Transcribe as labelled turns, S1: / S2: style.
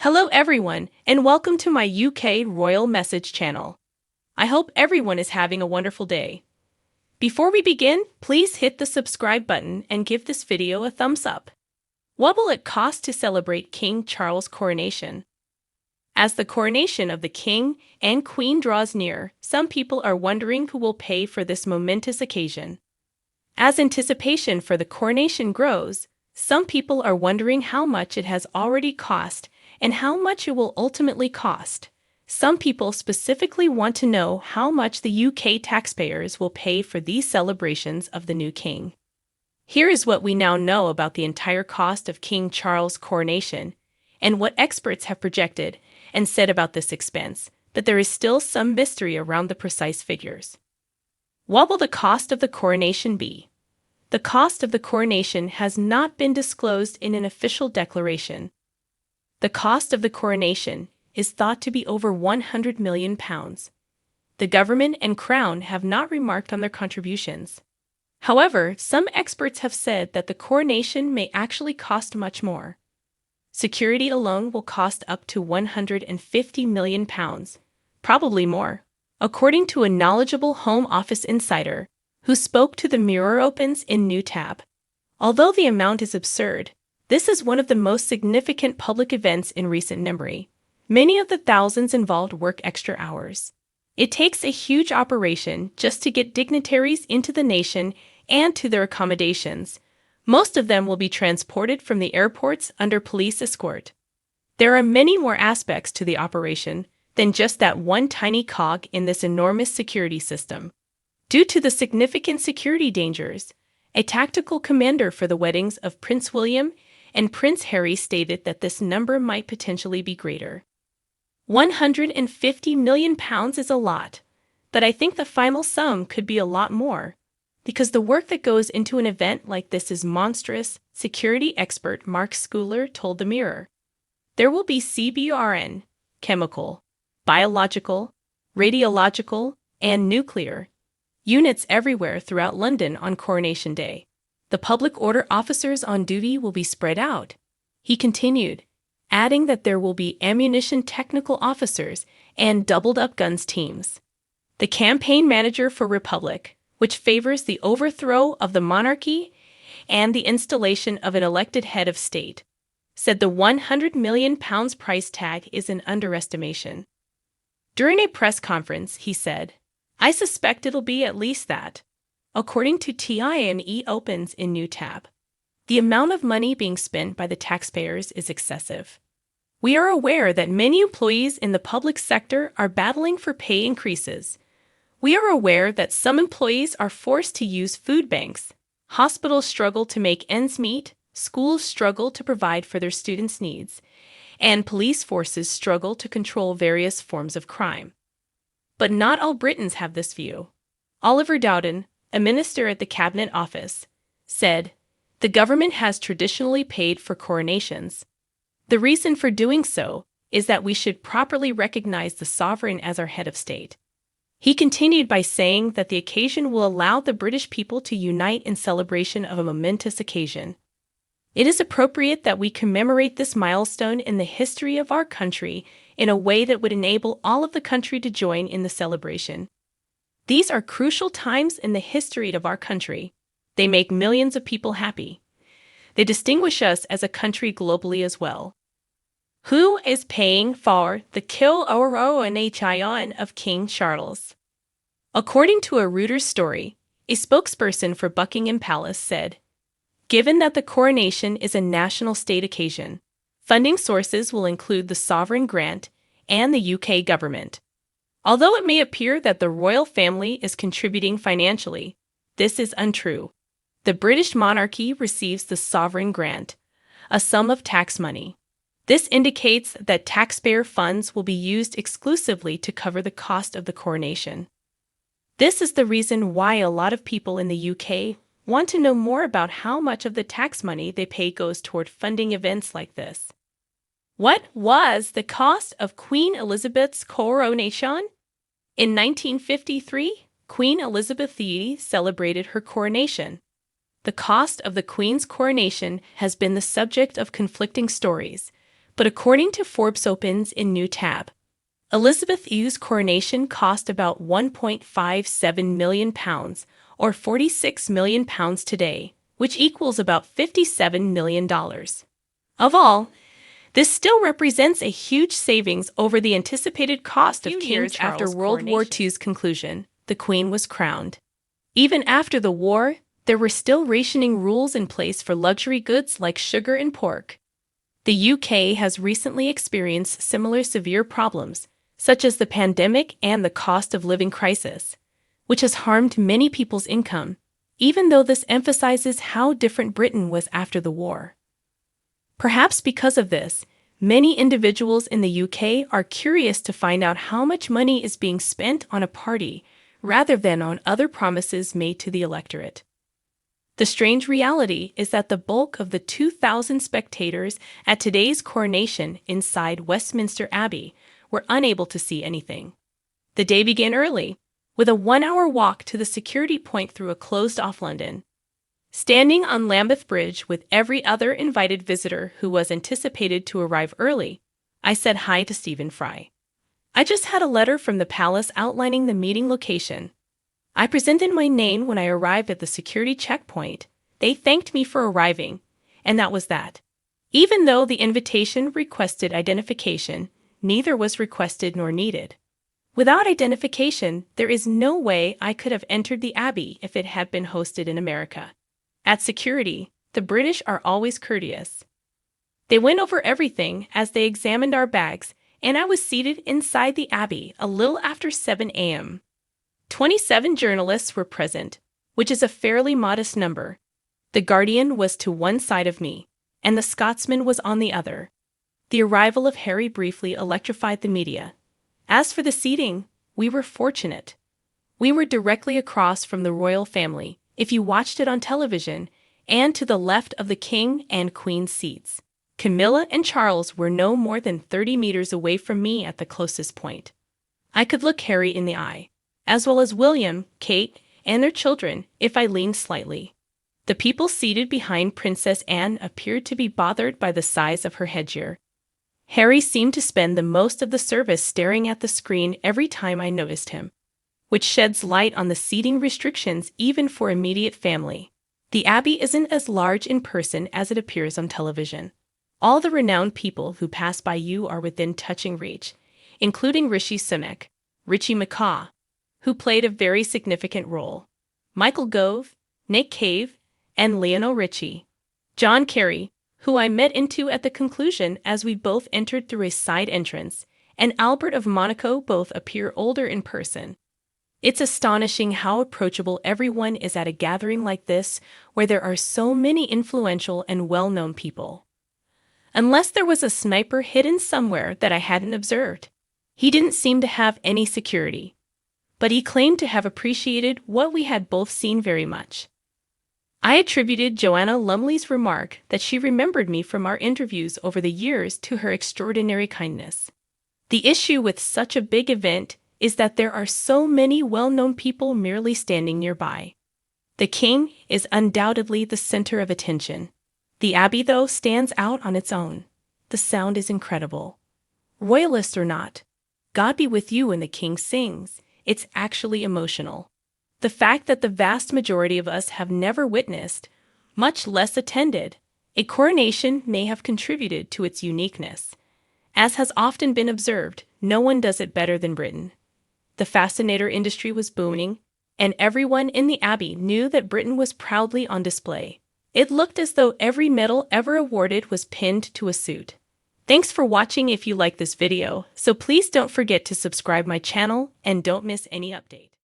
S1: Hello everyone, and welcome to my UK Royal Message channel. I hope everyone is having a wonderful day. Before we begin, please hit the subscribe button and give this video a thumbs up. What will it cost to celebrate King Charles' coronation? As the coronation of the King and Queen draws near, some people are wondering who will pay for this momentous occasion. As anticipation for the coronation grows, some people are wondering how much it has already cost and how much it will ultimately cost. Some people specifically want to know how much the UK taxpayers will pay for these celebrations of the new king. Here is what we now know about the entire cost of King Charles' coronation and what experts have projected and said about this expense, but there is still some mystery around the precise figures. What will the cost of the coronation be? The cost of the coronation has not been disclosed in an official declaration. The cost of the coronation is thought to be over £100 million. The government and crown have not remarked on their contributions. However, some experts have said that the coronation may actually cost much more. Security alone will cost up to £150 million, probably more, according to a knowledgeable Home Office insider who spoke to the Mirror Opens in New Tab. Although the amount is absurd, this is one of the most significant public events in recent memory. Many of the thousands involved work extra hours. It takes a huge operation just to get dignitaries into the nation and to their accommodations. Most of them will be transported from the airports under police escort. There are many more aspects to the operation than just that one tiny cog in this enormous security system. Due to the significant security dangers, a tactical commander for the weddings of Prince William and Prince Harry stated that this number might potentially be greater. £150 million is a lot, but I think the final sum could be a lot more, because the work that goes into an event like this is monstrous, security expert Mark Schooler told the Mirror. There will be CBRN, chemical, biological, radiological, and nuclear units everywhere throughout London on Coronation Day. The public order officers on duty will be spread out, he continued, adding that there will be ammunition technical officers and doubled-up guns teams. The campaign manager for Republic, which favors the overthrow of the monarchy and the installation of an elected head of state, said the £100 million price tag is an underestimation. During a press conference, he said, "I suspect it'll be at least that." According to TIME Opens in New Tab, the amount of money being spent by the taxpayers is excessive. We are aware that many employees in the public sector are battling for pay increases. We are aware that some employees are forced to use food banks. Hospitals struggle to make ends meet, schools struggle to provide for their students' needs, and police forces struggle to control various forms of crime. But not all Britons have this view. Oliver Dowden, a minister at the Cabinet Office, said, "The government has traditionally paid for coronations. The reason for doing so is that we should properly recognize the sovereign as our head of state." He continued by saying that the occasion will allow the British people to unite in celebration of a momentous occasion. It is appropriate that we commemorate this milestone in the history of our country in a way that would enable all of the country to join in the celebration. These are crucial times in the history of our country. They make millions of people happy. They distinguish us as a country globally as well. Who is paying for the coronation of King Charles? According to a Reuters story, a spokesperson for Buckingham Palace said, "Given that the coronation is a national state occasion, funding sources will include the sovereign grant and the UK government. Although it may appear that the royal family is contributing financially, this is untrue. The British monarchy receives the sovereign grant, a sum of tax money. This indicates that taxpayer funds will be used exclusively to cover the cost of the coronation. This is the reason why a lot of people in the UK want to know more about how much of the tax money they pay goes toward funding events like this." What was the cost of Queen Elizabeth's coronation? In 1953, Queen Elizabeth II celebrated her coronation. The cost of the Queen's coronation has been the subject of conflicting stories, But according to Forbes Opens in New Tab, Elizabeth II's coronation cost about £1.57 million, or £46 million today, which equals about $57 million. Of all, this still represents a huge savings over the anticipated cost of King Charles. After World War II's conclusion, the Queen was crowned. Even after the war, there were still rationing rules in place for luxury goods like sugar and pork. The UK has recently experienced similar severe problems, such as the pandemic and the cost of living crisis, which has harmed many people's income, even though this emphasizes how different Britain was after the war. Perhaps because of this, many individuals in the UK are curious to find out how much money is being spent on a party rather than on other promises made to the electorate. The strange reality is that the bulk of the 2,000 spectators at today's coronation inside Westminster Abbey were unable to see anything. The day began early, with a 1-hour walk to the security point through a closed-off London. Standing on Lambeth Bridge with every other invited visitor who was anticipated to arrive early, I said hi to Stephen Fry. I just had a letter from the palace outlining the meeting location. I presented my name when I arrived at the security checkpoint. They thanked me for arriving, and that was that. Even though the invitation requested identification, neither was requested nor needed. Without identification, there is no way I could have entered the Abbey if it had been hosted in America. At security, the British are always courteous. They went over everything as they examined our bags, and I was seated inside the Abbey a little after 7 a.m. 27 journalists were present, which is a fairly modest number. The Guardian was to one side of me, and the Scotsman was on the other. The arrival of Harry briefly electrified the media. As for the seating, we were fortunate. We were directly across from the royal family, if you watched it on television, and to the left of the King and Queen's seats. Camilla and Charles were no more than 30 meters away from me at the closest point. I could look Harry in the eye, as well as William, Kate, and their children, if I leaned slightly. The people seated behind Princess Anne appeared to be bothered by the size of her headgear. Harry seemed to spend the most of the service staring at the screen every time I noticed him, which sheds light on the seating restrictions even for immediate family. The Abbey isn't as large in person as it appears on television. All the renowned people who pass by you are within touching reach, including Rishi Sunak, Richie McCaw, who played a very significant role, Michael Gove, Nick Cave, and Lionel Richie. John Kerry, who I met into at the conclusion as we both entered through a side entrance, and Albert of Monaco both appear older in person. It's astonishing how approachable everyone is at a gathering like this, where there are so many influential and well-known people. Unless there was a sniper hidden somewhere that I hadn't observed. He didn't seem to have any security, but he claimed to have appreciated what we had both seen very much. I attributed Joanna Lumley's remark that she remembered me from our interviews over the years to her extraordinary kindness. The issue with such a big event is that there are so many well-known people merely standing nearby. The King is undoubtedly the center of attention. The Abbey, though, stands out on its own. The sound is incredible. Royalist or not, God be with you when the King sings. It's actually emotional. The fact that the vast majority of us have never witnessed, much less attended, a coronation may have contributed to its uniqueness. As has often been observed, no one does it better than Britain. The fascinator industry was booming, and everyone in the Abbey knew that Britain was proudly on display. It looked as though every medal ever awarded was pinned to a suit. Thanks for watching if you like this video, so please don't forget to subscribe my channel and don't miss any updates.